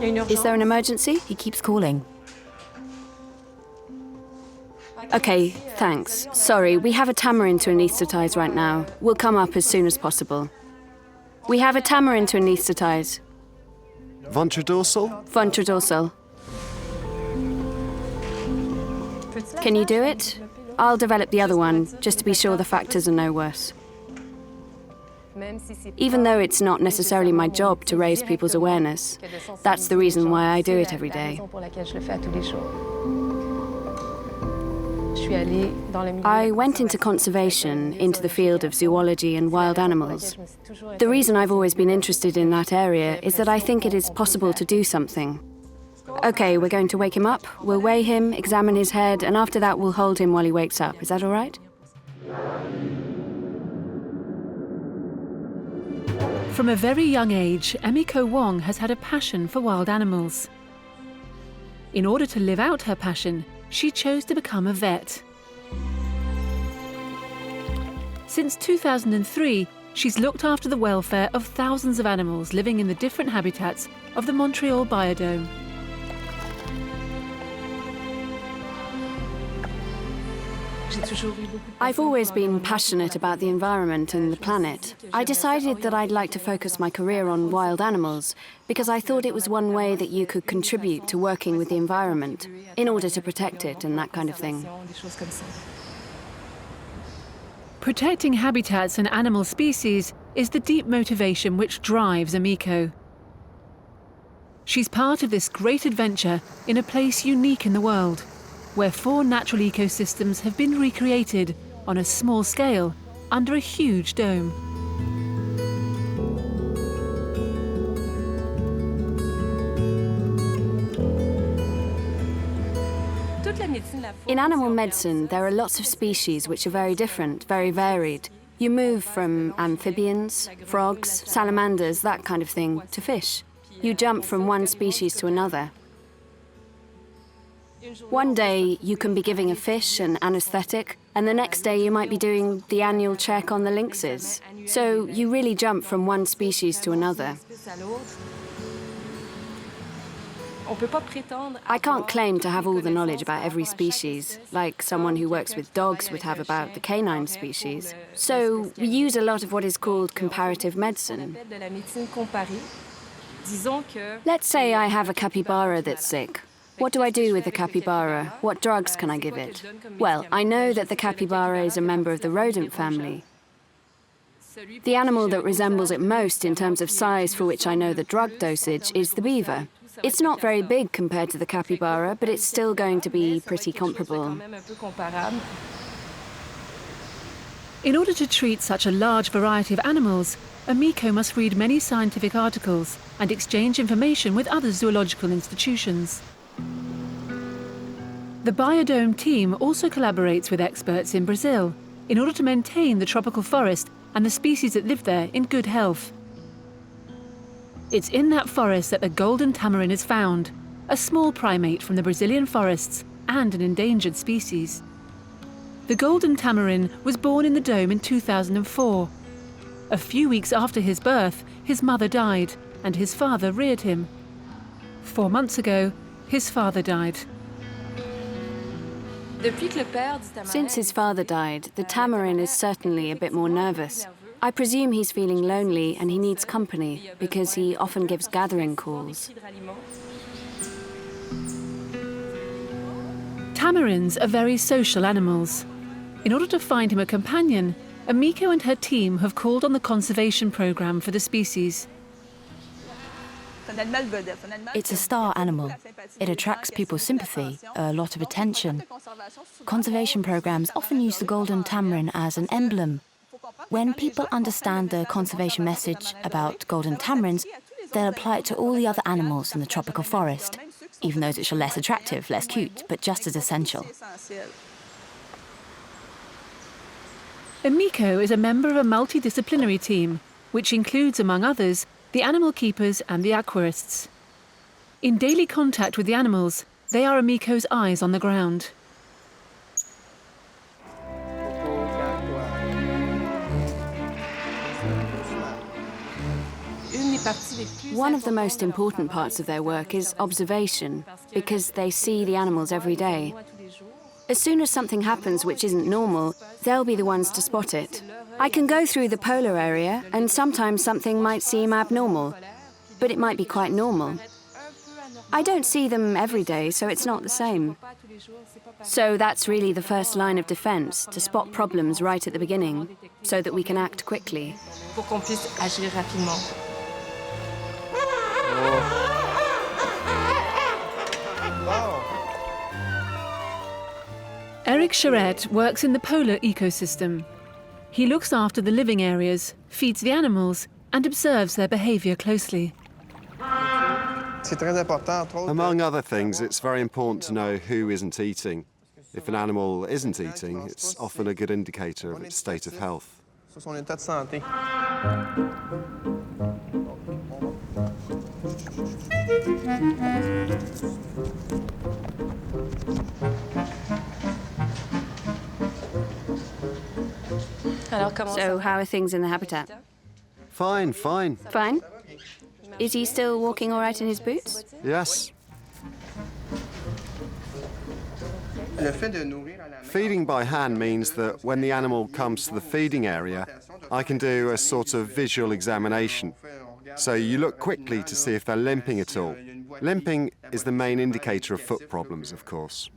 Is there an emergency? He keeps calling. Okay, thanks. Sorry, we have a tamarin to anaesthetize right now. We'll come up as soon as possible. We have a tamarin to anaesthetize. Ventrodorsal? Ventrodorsal. Can you do it? I'll develop the other one, just to be sure the factors are no worse. Even though it's not necessarily my job to raise people's awareness, that's the reason why I do it every day. I went into conservation, into the field of zoology and wild animals. The reason I've always been interested in that area is that I think it is possible to do something. Okay, we're going to wake him up, we'll weigh him, examine his head, and after that we'll hold him while he wakes up. Is that all right? From a very young age, Emiko Wong has had a passion for wild animals. In order to live out her passion, she chose to become a vet. Since 2003, she's looked after the welfare of thousands of animals living in the different habitats of the Montreal Biodôme. I've always been passionate about the environment and the planet. I decided that I'd like to focus my career on wild animals because I thought it was one way that you could contribute to working with the environment in order to protect it and that kind of thing. Protecting habitats and animal species is the deep motivation which drives Emiko. She's part of this great adventure in a place unique in the world, where 4 natural ecosystems have been recreated on a small scale under a huge dome. In animal medicine, there are lots of species which are very different, very varied. You move from amphibians, frogs, salamanders, that kind of thing, to fish. You jump from one species to another. One day you can be giving a fish an anesthetic, and the next day you might be doing the annual check on the lynxes. So you really jump from one species to another. I can't claim to have all the knowledge about every species, like someone who works with dogs would have about the canine species. So we use a lot of what is called comparative medicine. Let's say I have a capybara that's sick. What do I do with the capybara? What drugs can I give it? Well, I know that the capybara is a member of the rodent family. The animal that resembles it most in terms of size for which I know the drug dosage is the beaver. It's not very big compared to the capybara, but it's still going to be pretty comparable. In order to treat such a large variety of animals, Emiko must read many scientific articles and exchange information with other zoological institutions. The Biodome team also collaborates with experts in Brazil in order to maintain the tropical forest and the species that live there in good health. It's in that forest that the golden tamarin is found, a small primate from the Brazilian forests and an endangered species. The golden tamarin was born in the dome in 2004. A few weeks after his birth, his mother died and his father reared him. 4 months ago, his father died. Since his father died, the tamarin is certainly a bit more nervous. I presume he's feeling lonely and he needs company because he often gives gathering calls. Tamarins are very social animals. In order to find him a companion, Emiko and her team have called on the conservation program for the species. It's a star animal. It attracts people's sympathy, a lot of attention. Conservation programs often use the golden tamarin as an emblem. When people understand the conservation message about golden tamarins, they'll apply it to all the other animals in the tropical forest, even those which are less attractive, less cute, but just as essential. Emiko is a member of a multidisciplinary team, which includes, among others, the animal keepers and the aquarists. In daily contact with the animals, they are Emiko's eyes on the ground. One of the most important parts of their work is observation, because they see the animals every day. As soon as something happens which isn't normal, they'll be the ones to spot it. I can go through the polar area, and sometimes something might seem abnormal, but it might be quite normal. I don't see them every day, so it's not the same. So that's really the first line of defense, to spot problems right at the beginning, so that we can act quickly. Eric Charette works in the polar ecosystem. He looks after the living areas, feeds the animals, and observes their behaviour closely. Among other things, it's very important to know who isn't eating. If an animal isn't eating, it's often a good indicator of its state of health. So how are things in the habitat? Fine, fine. Fine? Is he still walking all right in his boots? Yes. Feeding by hand means that when the animal comes to the feeding area, I can do a sort of visual examination. So you look quickly to see if they're limping at all. Limping is the main indicator of foot problems, of course.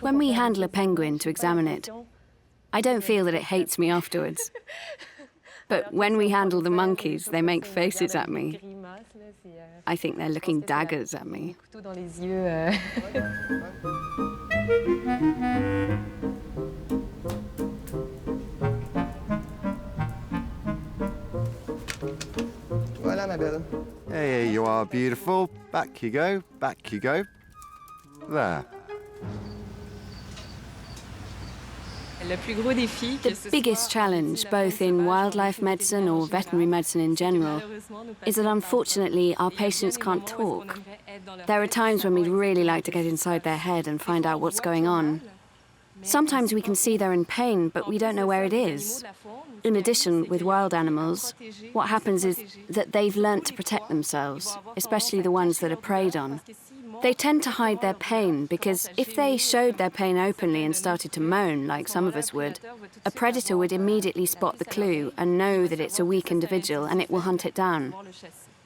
When we handle a penguin to examine it, I don't feel that it hates me afterwards. But when we handle the monkeys, they make faces at me. I think they're looking daggers at me. Here you are, beautiful. Back you go, back you go. There. The biggest challenge, both in wildlife medicine or veterinary medicine in general, is that unfortunately our patients can't talk. There are times when we'd really like to get inside their head and find out what's going on. Sometimes we can see they're in pain, but we don't know where it is. In addition, with wild animals, what happens is that they've learnt to protect themselves, especially the ones that are preyed on. They tend to hide their pain because if they showed their pain openly and started to moan, like some of us would, a predator would immediately spot the clue and know that it's a weak individual and it will hunt it down.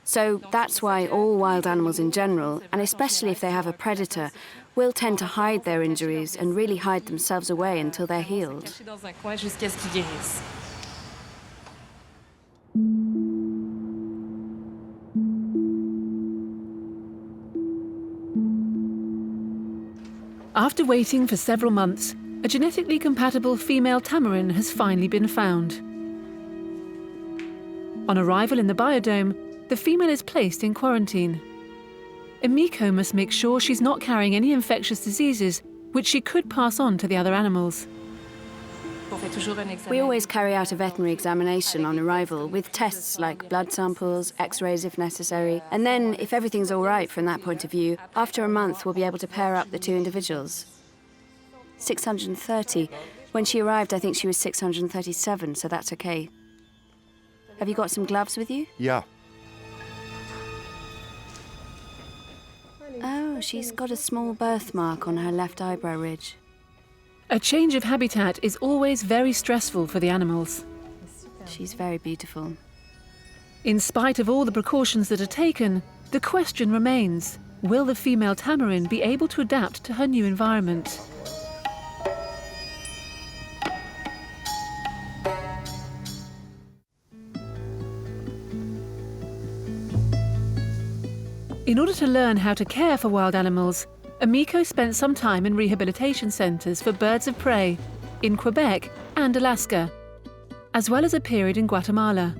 So that's why all wild animals in general, and especially if they have a predator, will tend to hide their injuries and really hide themselves away until they're healed. After waiting for several months, a genetically compatible female tamarin has finally been found. On arrival in the biodome, the female is placed in quarantine. Emiko must make sure she's not carrying any infectious diseases which she could pass on to the other animals. We always carry out a veterinary examination on arrival with tests like blood samples, x-rays if necessary, and then, if everything's all right from that point of view, after a month we'll be able to pair up the two individuals. 630. When she arrived, I think she was 637, so that's okay. Have you got some gloves with you? Yeah. Oh, she's got a small birthmark on her left eyebrow ridge. A change of habitat is always very stressful for the animals. She's very beautiful. In spite of all the precautions that are taken, the question remains, will the female tamarin be able to adapt to her new environment? In order to learn how to care for wild animals, Emiko spent some time in rehabilitation centres for birds of prey in Quebec and Alaska, as well as a period in Guatemala.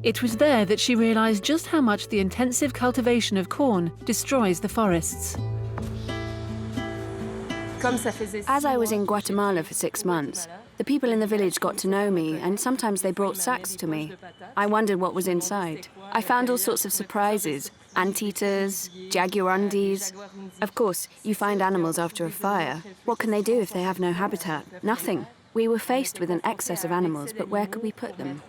It was there that she realised just how much the intensive cultivation of corn destroys the forests. As I was in Guatemala for 6 months, the people in the village got to know me, and sometimes they brought sacks to me. I wondered what was inside. I found all sorts of surprises. Anteaters, jaguarundis. Of course, you find animals after a fire. What can they do if they have no habitat? Nothing. We were faced with an excess of animals, but where could we put them?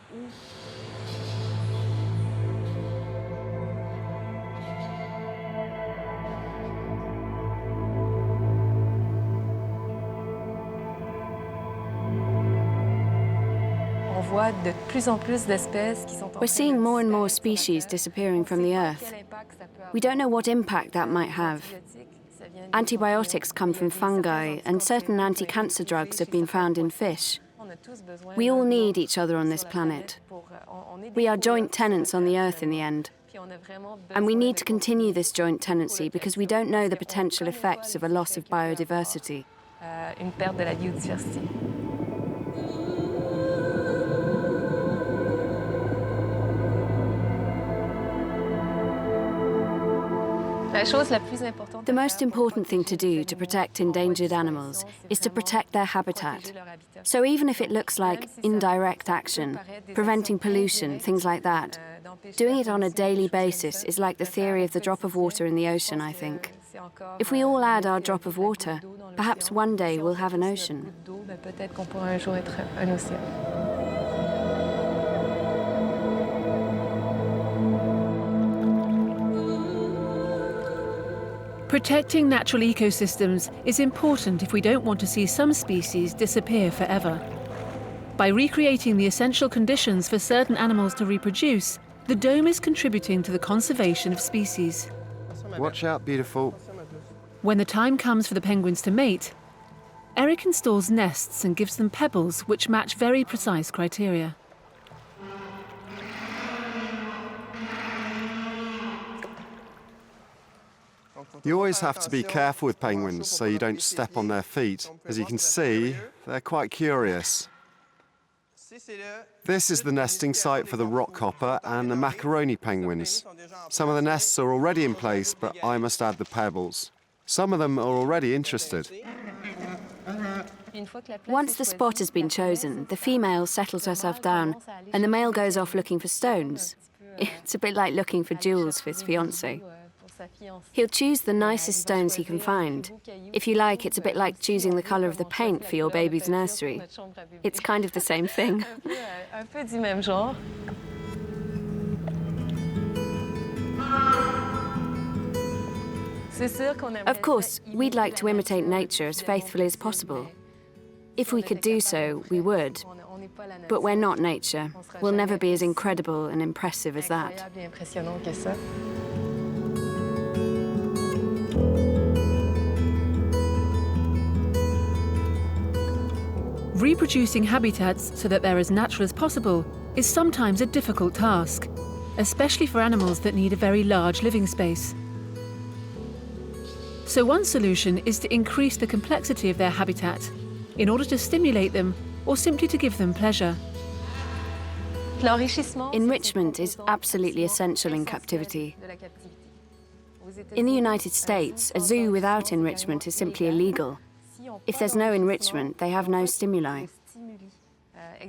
We're seeing more and more species disappearing from the Earth. We don't know what impact that might have. Antibiotics come from fungi, and certain anti-cancer drugs have been found in fish. We all need each other on this planet. We are joint tenants on the Earth in the end. And we need to continue this joint tenancy because we don't know the potential effects of a loss of biodiversity. The most important thing to do to protect endangered animals is to protect their habitat. So even if it looks like indirect action, preventing pollution, things like that, doing it on a daily basis is like the theory of the drop of water in the ocean, I think. If we all add our drop of water, perhaps one day we'll have an ocean. Protecting natural ecosystems is important if we don't want to see some species disappear forever. By recreating the essential conditions for certain animals to reproduce, the dome is contributing to the conservation of species. Watch out, beautiful. When the time comes for the penguins to mate, Eric installs nests and gives them pebbles which match very precise criteria. You always have to be careful with penguins so you don't step on their feet. As you can see, they're quite curious. This is the nesting site for the rockhopper and the macaroni penguins. Some of the nests are already in place, but I must add the pebbles. Some of them are already interested. Once the spot has been chosen, the female settles herself down and the male goes off looking for stones. It's a bit like looking for jewels for his fiancée. He'll choose the nicest stones he can find. If you like, it's a bit like choosing the colour of the paint for your baby's nursery. It's kind of the same thing. Of course, we'd like to imitate nature as faithfully as possible. If we could do so, we would. But we're not nature. We'll never be as incredible and impressive as that. Reproducing habitats so that they're as natural as possible is sometimes a difficult task, especially for animals that need a very large living space. So one solution is to increase the complexity of their habitat in order to stimulate them or simply to give them pleasure. Enrichment is absolutely essential in captivity. In the United States, a zoo without enrichment is simply illegal. If there's no enrichment, they have no stimuli.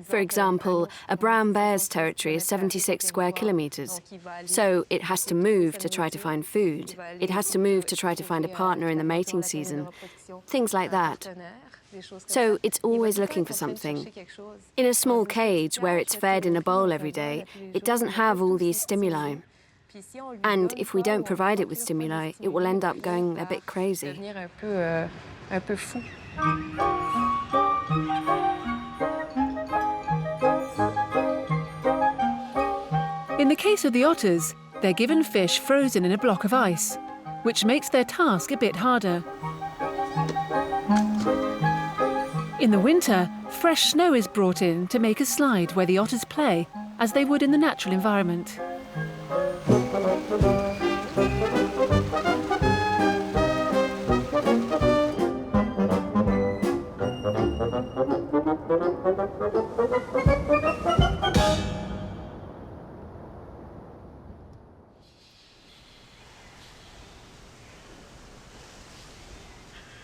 For example, a brown bear's territory is 76 square kilometres. So it has to move to try to find food. It has to move to try to find a partner in the mating season. Things like that. So it's always looking for something. In a small cage where it's fed in a bowl every day, it doesn't have all these stimuli. And if we don't provide it with stimuli, it will end up going a bit crazy. In the case of the otters, they're given fish frozen in a block of ice, which makes their task a bit harder. In the winter, fresh snow is brought in to make a slide where the otters play, as they would in the natural environment.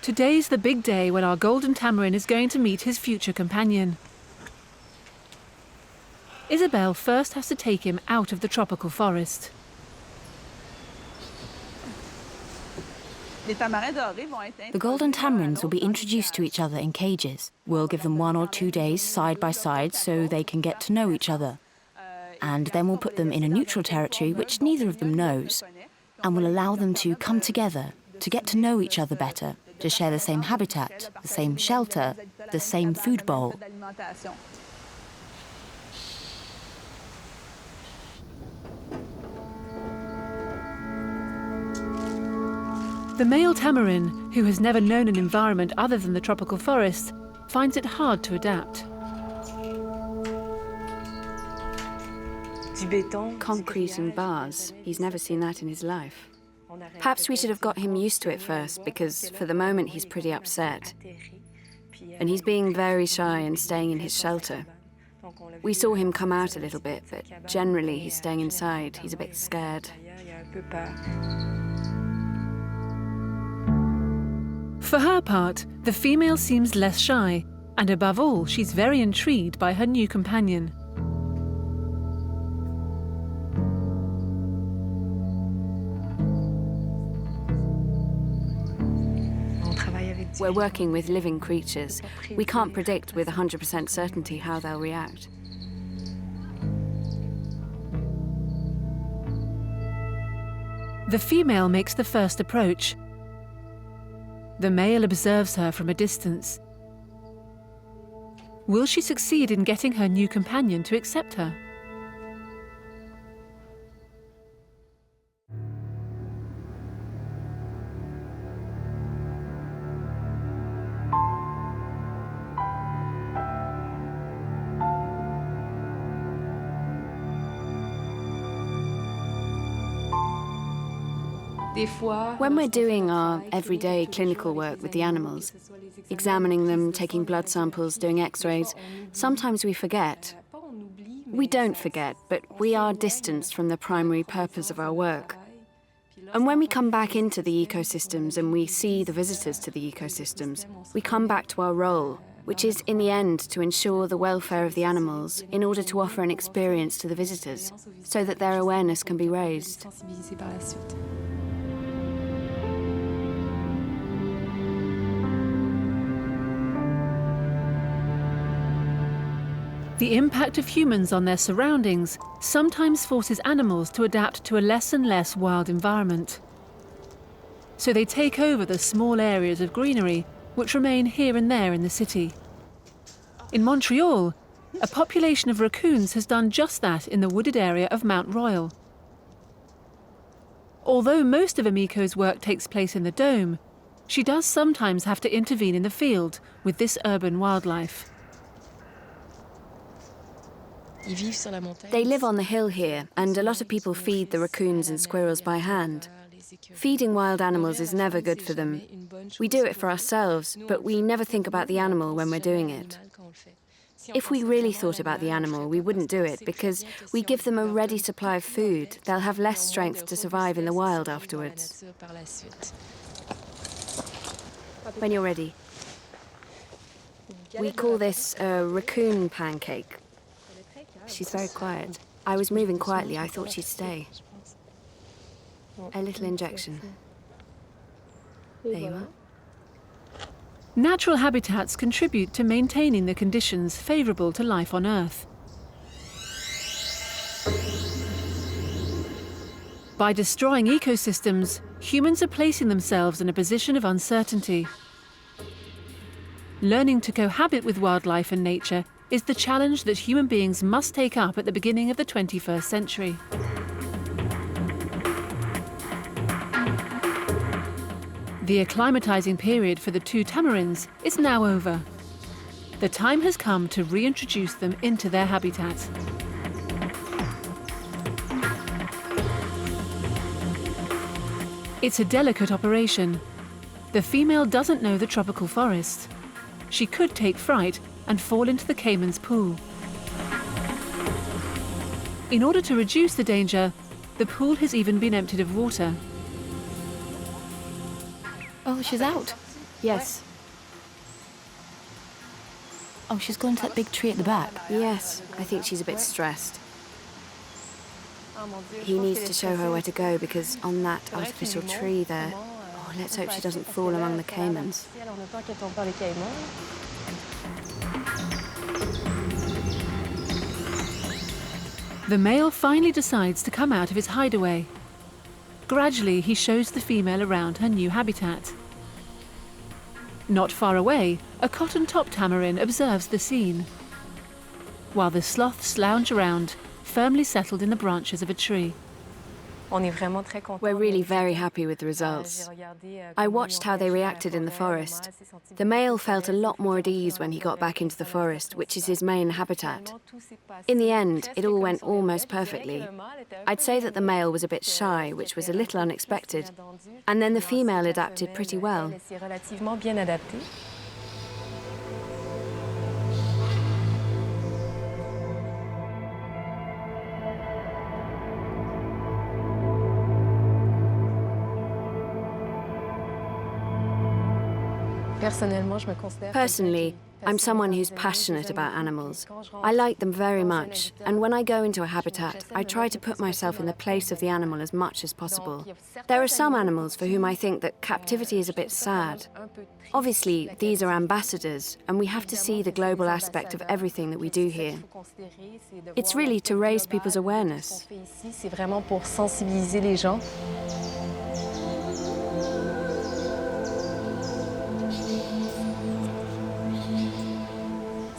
Today's the big day when our golden tamarin is going to meet his future companion. Isabel first has to take him out of the tropical forest. The golden tamarins will be introduced to each other in cages. We'll give them 1 or 2 days side by side so they can get to know each other. And then we'll put them in a neutral territory which neither of them knows, and we'll allow them to come together, to get to know each other better, to share the same habitat, the same shelter, the same food bowl. The male tamarin, who has never known an environment other than the tropical forest, finds it hard to adapt. Concrete and bars. He's never seen that in his life. Perhaps we should have got him used to it first, because for the moment he's pretty upset. And he's being very shy and staying in his shelter. We saw him come out a little bit, but generally he's staying inside. He's a bit scared. For her part, the female seems less shy, and above all, she's very intrigued by her new companion. We're working with living creatures. We can't predict with 100% certainty how they'll react. The female makes the first approach. The male observes her from a distance. Will she succeed in getting her new companion to accept her? When we're doing our everyday clinical work with the animals, examining them, taking blood samples, doing x-rays, sometimes we forget. We don't forget, but we are distanced from the primary purpose of our work. And when we come back into the ecosystems and we see the visitors to the ecosystems, we come back to our role, which is in the end to ensure the welfare of the animals in order to offer an experience to the visitors, so that their awareness can be raised. The impact of humans on their surroundings sometimes forces animals to adapt to a less and less wild environment. So they take over the small areas of greenery which remain here and there in the city. In Montreal, a population of raccoons has done just that in the wooded area of Mount Royal. Although most of Emiko's work takes place in the dome, she does sometimes have to intervene in the field with this urban wildlife. They live on the hill here, and a lot of people feed the raccoons and squirrels by hand. Feeding wild animals is never good for them. We do it for ourselves, but we never think about the animal when we're doing it. If we really thought about the animal, we wouldn't do it, because we give them a ready supply of food. They'll have less strength to survive in the wild afterwards. When you're ready. We call this a raccoon pancake. She's very quiet. I was moving quietly. I thought she'd stay. A little injection. There you are. Natural habitats contribute to maintaining the conditions favourable to life on Earth. By destroying ecosystems, humans are placing themselves in a position of uncertainty. Learning to cohabit with wildlife and nature is the challenge that human beings must take up at the beginning of the 21st century. The acclimatizing period for the two tamarinds is now over. The time has come to reintroduce them into their habitat. It's a delicate operation. The female doesn't know the tropical forest. She could take fright and fall into the caiman's pool. In order to reduce the danger, the pool has even been emptied of water. Oh, she's out. Yes. Oh, she's gone to that big tree at the back. Yes, I think she's a bit stressed. He needs to show her where to go, because on that artificial tree there, Oh, let's hope she doesn't fall among the caimans. The male finally decides to come out of his hideaway. Gradually, he shows the female around her new habitat. Not far away, a cotton-topped tamarin observes the scene, while the sloths lounge around, firmly settled in the branches of a tree. We're really very happy with the results. I watched how they reacted in the forest. The male felt a lot more at ease when he got back into the forest, which is his main habitat. In the end, it all went almost perfectly. I'd say that the male was a bit shy, which was a little unexpected, and then the female adapted pretty well. Personally, I'm someone who's passionate about animals. I like them very much, and when I go into a habitat, I try to put myself in the place of the animal as much as possible. There are some animals for whom I think that captivity is a bit sad. Obviously, these are ambassadors, and we have to see the global aspect of everything that we do here. It's really to raise people's awareness.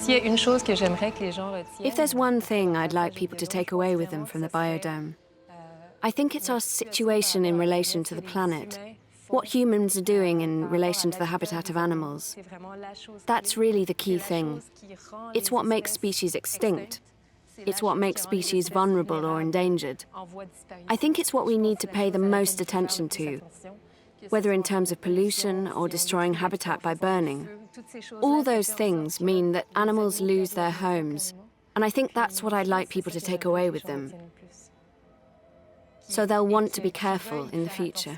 If there's one thing I'd like people to take away with them from the biodome, I think it's our situation in relation to the planet, what humans are doing in relation to the habitat of animals. That's really the key thing. It's what makes species extinct. It's what makes species vulnerable or endangered. I think it's what we need to pay the most attention to, whether in terms of pollution or destroying habitat by burning. All those things mean that animals lose their homes, and I think that's what I'd like people to take away with them. So they'll want to be careful in the future.